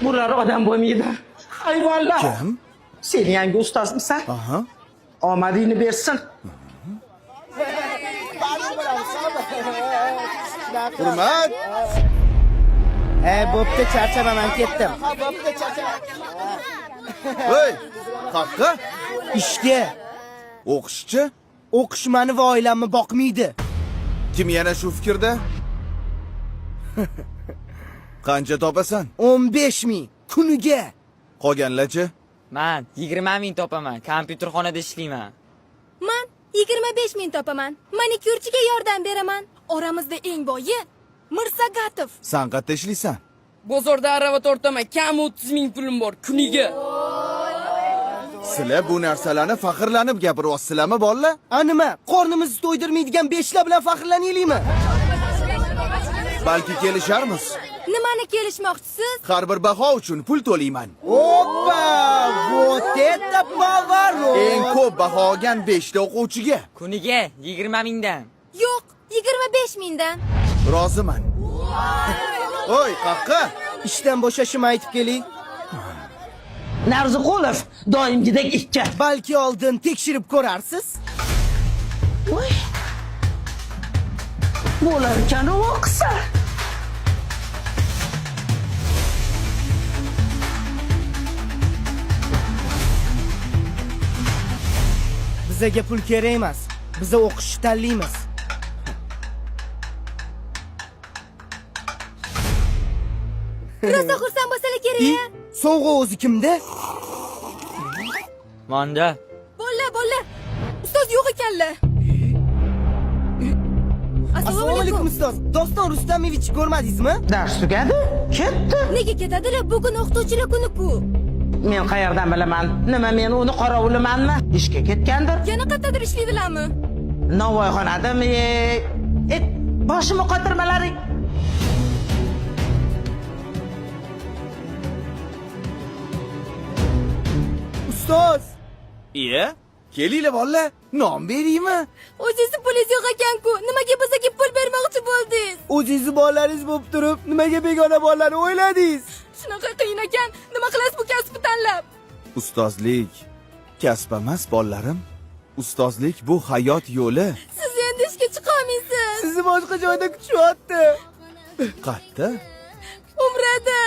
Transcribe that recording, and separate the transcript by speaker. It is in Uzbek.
Speaker 1: Bular odam bo'lmaydi. Hayvonlar.
Speaker 2: Kim?
Speaker 1: Sen yangi ustozmisan?
Speaker 2: Aha.
Speaker 1: Omadingni bersin.
Speaker 2: Hurmat.
Speaker 3: Bo'pti, charchaman, ketdim.
Speaker 2: Voy, qaqqa?
Speaker 3: Ishga.
Speaker 2: O'qishchi?
Speaker 3: O'qish meni va oilamni boqmaydi.
Speaker 2: Kim yana shu fikrda? Qancha topasan?
Speaker 3: 15 ming kuniga.
Speaker 2: Qolganlarchi?
Speaker 4: Man 20 ming topaman. Kompyuterxonada ishlayman.
Speaker 5: Man 25 ming topaman. Manikyurchiga yordam beraman. Oramizda eng boyi Mirsagatov.
Speaker 2: Sen qayerda ishlaysan?
Speaker 6: Bozorda arava tortaman. Kam 30 ming pulim bor kuniga.
Speaker 2: Sizlar bu narsalarni faxrlanib gapiryapsizlarmi, bolalar?
Speaker 3: Nima? Qornimizni to'ydirmaydigan 5 lar bilan faxrlanaylikmi?
Speaker 2: Balki kelisharmiz.
Speaker 5: Nimani kelishmoqchisiz?
Speaker 2: Har bir baho uchun pul to'layman.
Speaker 3: Oppa! Вот это поворот!
Speaker 2: Eng ko'p baho olgan 5 ta o'quvchiga
Speaker 4: Kuniga 20 mingdan.
Speaker 5: Yo'q, 25 mingdan.
Speaker 2: roziman. Voy, qaqqa?
Speaker 3: Ishdan bo'shashimni aytib keling.
Speaker 1: Narziqulov doimgidek ikki.
Speaker 3: Balki oldin tekshirib ko'rarsiz.
Speaker 1: Voy. Bo'lar ekan o'qisa.
Speaker 3: Bizaga pul kerak emas. Biz o'qishni tanlaymiz.
Speaker 5: Rosa xursand bo'lsalar kerak.
Speaker 3: Sovg'a o'zi kimda?
Speaker 4: Manda.
Speaker 5: Bo'lla. Ustoz yo'q ekanlar.
Speaker 3: Assalomu alaykum ustoz. Doston Rustamovich ko'rmadingizmi?
Speaker 1: Dars tugadi, ketdi.
Speaker 5: Nega ketadilar? Bugun o'qituvchilar kuni-ku.
Speaker 1: Men qayerdan bilaman? Nima men uni qorovulimanmi? Ishga ketgandir.
Speaker 5: Yana qayerdadir ishlaydilarmi?
Speaker 1: Navoiyxonadami? Boshimni qotirmalaring.
Speaker 3: Ustoz,
Speaker 2: Iya? Kelinglar bolalar, non beraymi?
Speaker 5: O'zingizni pulingiz yo'q ekan-ku. Nimaga bizga pul bermoqchi bo'ldingiz?
Speaker 3: o'zingizni bolalaringiz bo'lib turib, nimaga begona bolalarni o'yladingiz?
Speaker 5: Shunaqa qiyin ekan. Nima qilasiz bu kasbni tanlab?
Speaker 2: Ustozlik kasb emas, bolalarim. Ustozlik bu hayot yo'li.
Speaker 5: Siz endi ishga chiqa olmaysiz.
Speaker 3: Sizni boshqa joyda kutishyapti.
Speaker 2: Qayerda?
Speaker 5: Umrada.